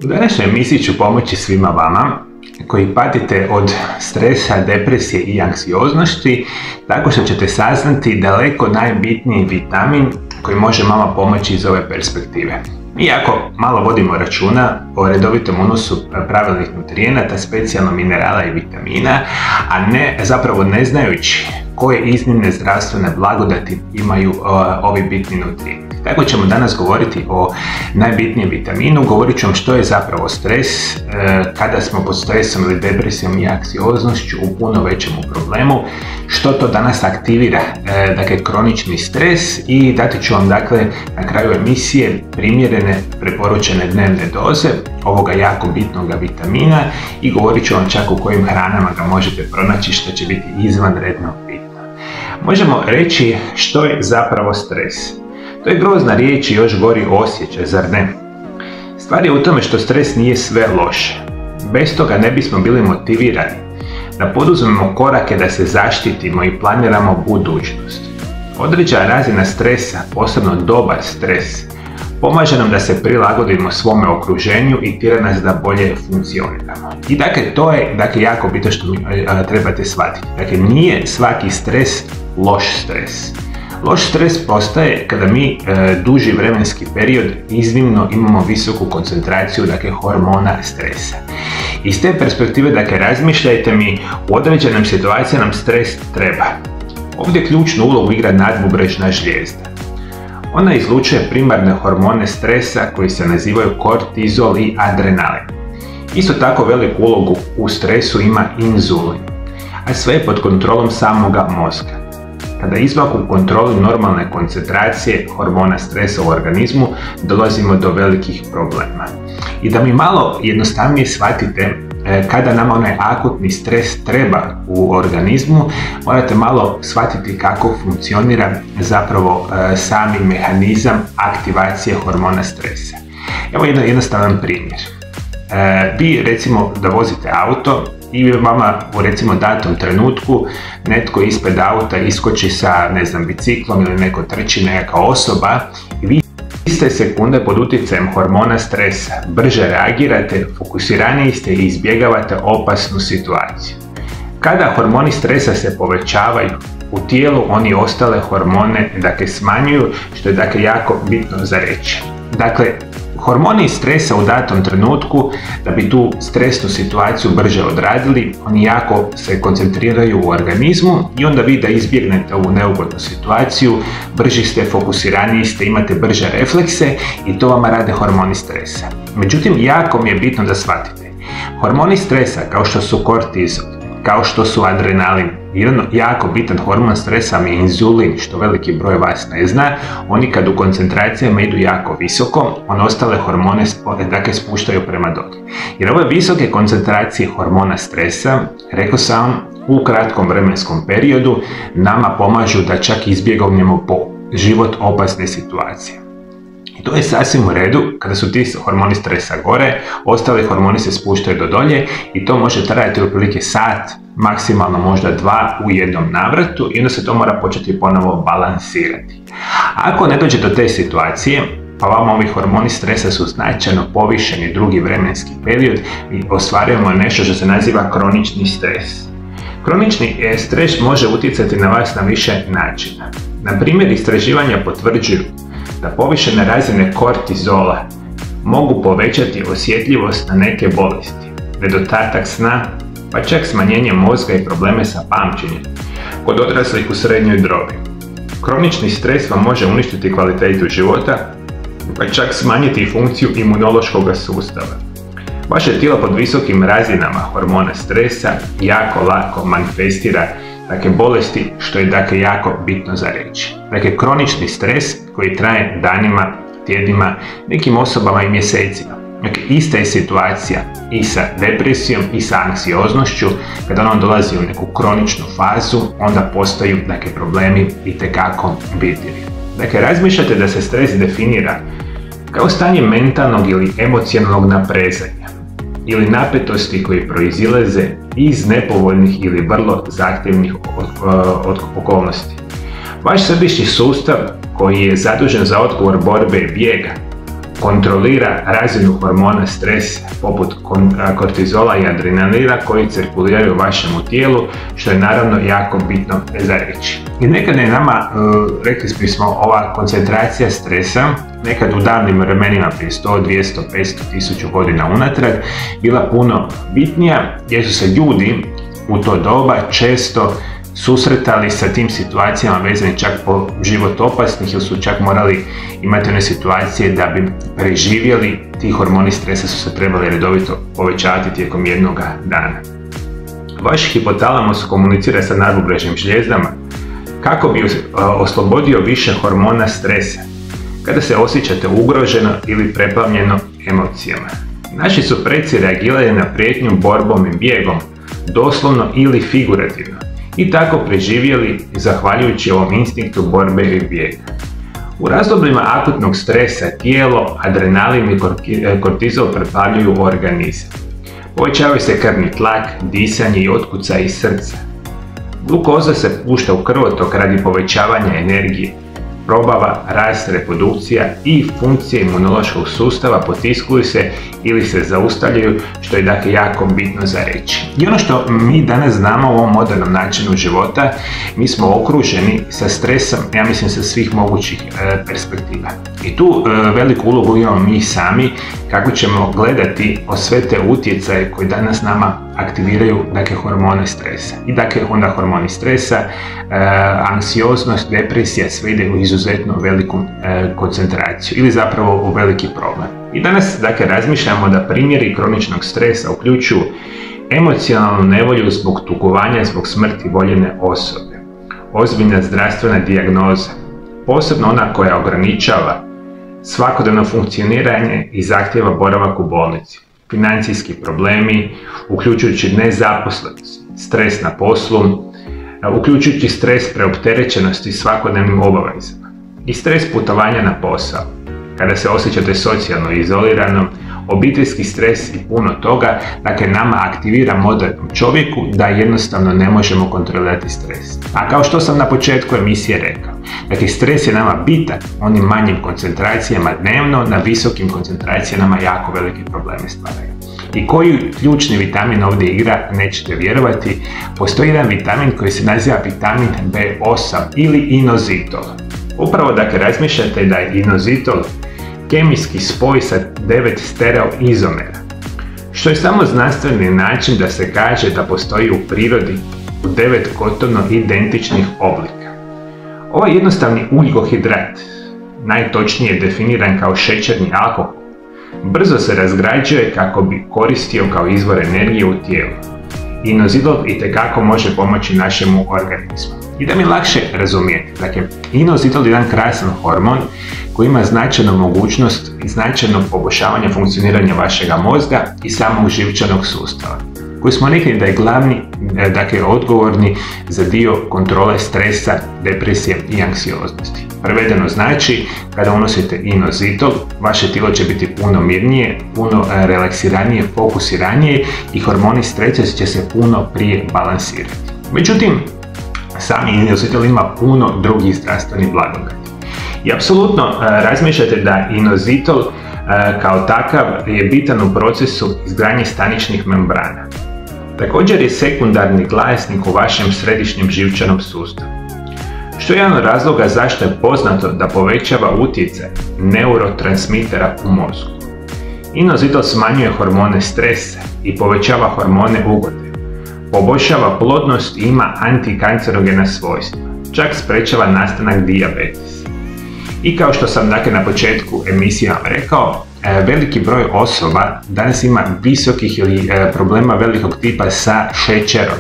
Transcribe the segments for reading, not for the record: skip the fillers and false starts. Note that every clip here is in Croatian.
U današnjoj emisiji ću pomoći svima vama koji patite od stresa, depresije i anksioznosti, tako što ćete saznati daleko najbitniji vitamin koji može vama pomoći iz ove perspektive. Mi jako malo vodimo računa o redovitom unosu pravilnih nutrijenata, specijalno minerala i vitamina, a zapravo ne znajući koje iznimne zdravstvene blagodati imaju ovi bitni nutrijenti. Tako ćemo danas govoriti o najbitnijem vitaminu, govorit ću vam što je zapravo stres, kada smo pod stresom ili depresijom i anksioznošću u puno većem problemu, što to danas aktivira, dakle kronični stres, i dati ću vam dakle na kraju emisije primjerene preporučene dnevne doze ovoga jako bitnog vitamina i govorit ću vam čak u kojim hranama ga možete pronaći, što će biti izvanredno bitno. Možemo reći što je zapravo stres. To je grozna riječ i još gori osjećaj, zar ne? Stvar je u tome što stres nije sve loše. Bez toga ne bismo bili motivirani da poduzmemo korake da se zaštitimo i planiramo budućnost. Određena razina stresa, posebno dobar stres, pomaže nam da se prilagodimo svome okruženju i tjera nas da bolje funkcioniramo. I dakle, to je jako bitno što trebate shvatiti. Dakle, nije svaki stres loš stres. Loš stres postaje kada mi duži vremenski period iznimno imamo visoku koncentraciju hormona stresa. Iz te perspektive razmišljajte mi, u određenim situacijama nam stres treba. Ovdje ključnu ulogu igra nadbubrečna žlijezda. Ona izlučuje primarne hormone stresa koji se nazivaju kortizol i adrenalin. Isto tako veliku ulogu u stresu ima inzulin, a sve je pod kontrolom samoga mozga. Kada izmaku kontroli normalne koncentracije hormona stresa u organizmu, dolazimo do velikih problema. I da mi malo jednostavnije shvatite kada nama onaj akutni stres treba u organizmu, morate malo shvatiti kako funkcionira zapravo sami mehanizam aktivacije hormona stresa. Evo jednostavan primjer. Vi recimo da vozite auto i vama u recimo datom trenutku netko ispred auta iskoči sa biciklom ili neko trči, nekakva osoba, i vi iste sekunde pod utjecajem hormona stresa brže reagirate, fokusiraniji ste i izbjegavate opasnu situaciju. Kada hormoni stresa se povećavaju u tijelu, oni ostale hormone smanjuju, što je jako bitno za reći. Dakle, hormoni stresa u datom trenutku, da bi tu stresnu situaciju brže odradili, oni jako se koncentriraju u organizmu i onda vi da izbjegnete ovu neugodnu situaciju, brži ste, fokusiraniji ste, imate brže reflekse i to vama rade hormoni stresa. Međutim, jako mi je bitno da shvatite. Hormoni stresa, kao što su kortizol, kao što su adrenalin, jedan jako bitan hormon stresa mi je inzulin, što veliki broj vas ne zna. Oni kad u koncentracijama idu jako visoko, one ostale hormone spuštaju prema dolje. Jer ove visoke koncentracije hormona stresa, rekao sam, u kratkom vremenskom periodu nama pomažu da čak izbjegnemo po život opasne situacije. I to je sasvim u redu kada su ti hormoni stresa gore, ostali hormoni se spuštaju do dolje i to može trajati otprilike sat, maksimalno možda 2 u jednom navratu, i onda se to mora početi ponovo balansirati. Ako ne dođe do te situacije, pa vama ovi hormoni stresa su značajno povišeni drugi vremenski period, mi ostvarujemo nešto što se naziva kronični stres. Kronični stres može utjecati na vas na više načina. Na primjer, istraživanja potvrđuju da povišene razine kortizola mogu povećati osjetljivost na neke bolesti, nedostatak sna, pa čak smanjenje mozga i probleme sa pamćenjem kod odraslih u srednjoj dobi. Kronični stres vam može uništiti kvalitetu života, pa čak smanjiti i funkciju imunološkog sustava. Vaše tijelo pod visokim razinama hormona stresa jako lako manifestira bolesti, što je jako bitno za reći. Kronični stres koji traje danima, tjednima, nekim osobama i mjesecima. Ista je situacija i sa depresijom i sa anksioznošću. Kada on dolazi u neku kroničnu fazu, onda postaju problemi itekako vidljivi. Razmišljate da se stres definira kao stanje mentalnog ili emocionalnog naprezanja ili napetosti koji proizilaze iz nepovoljnih ili vrlo zahtjevnih okolnosti. Vaš središnji sustav, koji je zadužen za odgovor borbe i bijega, kontrolira razinu hormona stresa poput kortizola i adrenalina koji cirkuliraju u vašem tijelu, što je naravno jako bitno za reći. I nekada je nama, rekli bismo, ova koncentracija stresa nekad u davnim vremenima prije 100, 200, 500, 1000 godina unatrag bila puno bitnija, jer su se ljudi u to doba često susretali sa tim situacijama vezani čak po život opasnih, ili su čak morali imati one situacije da bi preživjeli. Ti hormoni stresa su se trebali redovito povećavati tijekom jednog dana. Vaš hipotalamus komunicira sa nadbubrežnim žljezdama kako bi oslobodio više hormona stresa kada se osjećate ugroženo ili preplavljeno emocijama. Naši su preci reagirali na prijetnju borbom i bijegom, doslovno ili figurativno, i tako preživjeli zahvaljujući ovom instinktu borbe i bijega. U razdobljima akutnog stresa tijelo, adrenalin i kortizol preplavljuju organizam. Povećavaju se krvni tlak, disanje i otkucaj iz srca. Glukoza se pušta u krvotok radi povećavanja energije, probava, rast, reprodukcija i funkcije imunološkog sustava potiskuju se ili se zaustavljaju, što je dakle jako bitno za reći. I ono što mi danas znamo u ovom modernom načinu života, mi smo okruženi sa stresom, ja mislim sa svih mogućih perspektiva. I tu veliku ulogu imamo mi sami, kako ćemo gledati o sve te utjecaje koji danas nama aktiviraju dakle, hormone stresa. I dakle onda hormoni stresa, anksioznost, depresija, sve ide u izuzetno veliku koncentraciju ili zapravo u veliki problem. I danas dakle razmišljamo da primjeri kroničnog stresa uključuju emocionalnu nevolju zbog tugovanja, zbog smrti voljene osobe, ozbiljna zdravstvena dijagnoza, posebno ona koja ograničava svakodnevno funkcioniranje i zahtjeva boravak u bolnici, financijski problemi, uključujući nezaposlenost, stres na poslu, uključujući stres preopterećenosti svakodnevnim obavezama i stres putovanja na posao. Kada se osjećate socijalno izolirano, obiteljski stres i puno toga, dakle nama aktivira modernom čovjeku da jednostavno ne možemo kontrolirati stres. A kao što sam na početku emisije rekao, dakle stres je nama bitan onim manjim koncentracijama dnevno, na visokim koncentracijama jako velike probleme stvaraju. I koji ključni vitamin ovdje igra, nećete vjerovati, postoji jedan vitamin koji se naziva vitamin B8 ili inozitol. Upravo dakle razmišljate da je inozitol kemijski spoj sa 9 stereoizomera, što je samo znanstveni način da se kaže da postoji u prirodi u 9 gotovo identičnih oblika. Ovaj jednostavni ugljikohidrat, najtočnije definiran kao šećerni alkohol, brzo se razgrađuje kako bi koristio kao izvor energije u tijelu. Inozitol itekako može pomoći našemu organizmu. I da mi lakše razumijete, dakle, inozitol je jedan krasan hormon koji ima značajnu mogućnost i značajno poboljšavanje funkcioniranja vašega mozga i samog živčanog sustava, koji smo rekli da je glavni, dakle, odgovorni za dio kontrole stresa, depresije i anksioznosti. Prevedeno znači, kada unosite inozitol, vaše tijelo će biti puno mirnije, puno relaksiranije, fokusiranije i hormoni stresa će se puno prije balansirati. Međutim, sami inozitol ima puno drugih zdravstvenih blagodati. I apsolutno razmišljate da inozitol kao takav je bitan u procesu izgradnje staničnih membrana. Također je sekundarni glasnik u vašem središnjem živčanom sustavu, što je jedan od razloga zašto je poznato da povećava utjecaj neurotransmitera u mozgu. Inozitol smanjuje hormone stresa i povećava hormone ugode, poboljšava plodnost i ima antikancerogena svojstva, čak sprečava nastanak dijabetesa. I kao što sam dakle na početku emisije vam rekao, veliki broj osoba danas ima visokih ili problema velikog tipa sa šećerom.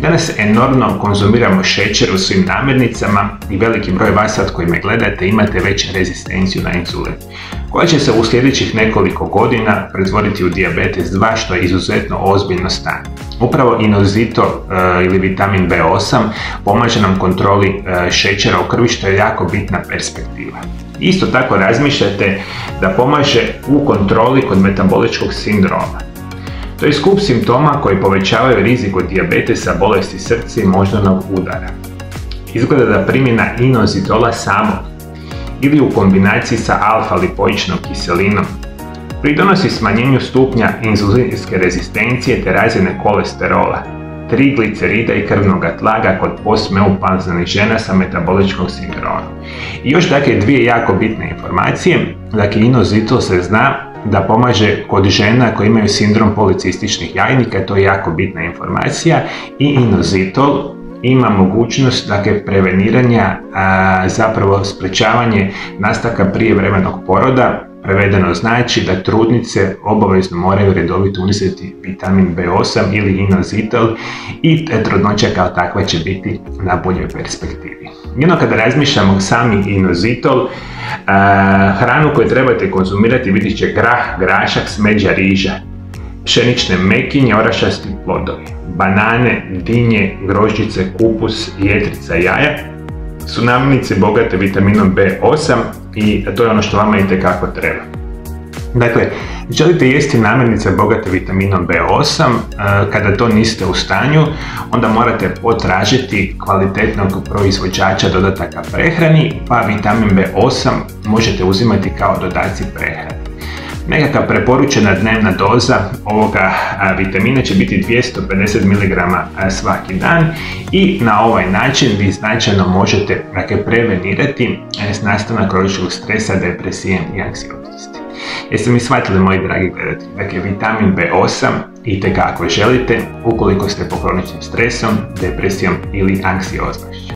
Danas enormno konzumiramo šećer u svim namirnicama i veliki broj vas sad koji me gledate imate već rezistenciju na inzulin, koja će se u sljedećih nekoliko godina pretvoriti u dijabetes 2, što je izuzetno ozbiljno stanje. Upravo inozitol ili vitamin B8 pomaže nam kontroli šećera u krvi, što je jako bitna perspektiva. Isto tako razmišljate da pomaže u kontroli kod metaboličkog sindroma. To je skup simptoma koji povećavaju rizik od dijabetesa, bolesti srca i moždanog udara. Izgleda da primjena inozitola samog ili u kombinaciji sa alfa-lipoičnom kiselinom. Pridonosi smanjenju stupnja inzulinske rezistencije te razine kolesterola, triglicerida i krvnog tlaga kod postmenopauzalnih žena sa metaboličkom sindromom. I još dakle dvije jako bitne informacije. Dakle, inositol se zna da pomaže kod žena koji imaju sindrom policističnih jajnika, to je jako bitna informacija, i inositol ima mogućnost preveniranja, zapravo sprečavanje nastanka prijevremenog poroda. Prevedeno znači da trudnice obavezno moraju redovito uzeti vitamin B8 ili inositol i trudnoća kao takva će biti na boljoj perspektivi. Kada razmišljamo sami inositol, hranu koju trebate konzumirati vidjet će grah, grašak, smeđa, riža, pšenične mekinje, orašasti plodovi, banane, dinje, grožđice, kupus, jetrica, jaja su namirnice bogate vitaminom B8 i to je ono što vama itekako treba. Dakle, želite jesti namirnice bogate vitaminom B8, kada to niste u stanju, onda morate potražiti kvalitetnog proizvođača dodataka prehrani, pa vitamin B8 možete uzimati kao dodaci prehrani. Nekakva preporučena dnevna doza ovoga vitamina će biti 250 mg svaki dan i na ovaj način vi značajno možete prevenirati nastanak kroničnog stresa, depresije i anksioznosti. Jeste mi shvatili, moji dragi gledatelji? Dakle, vitamin B8 itekako želite ukoliko ste pod kroničnim stresom, depresijom ili anksioznošću.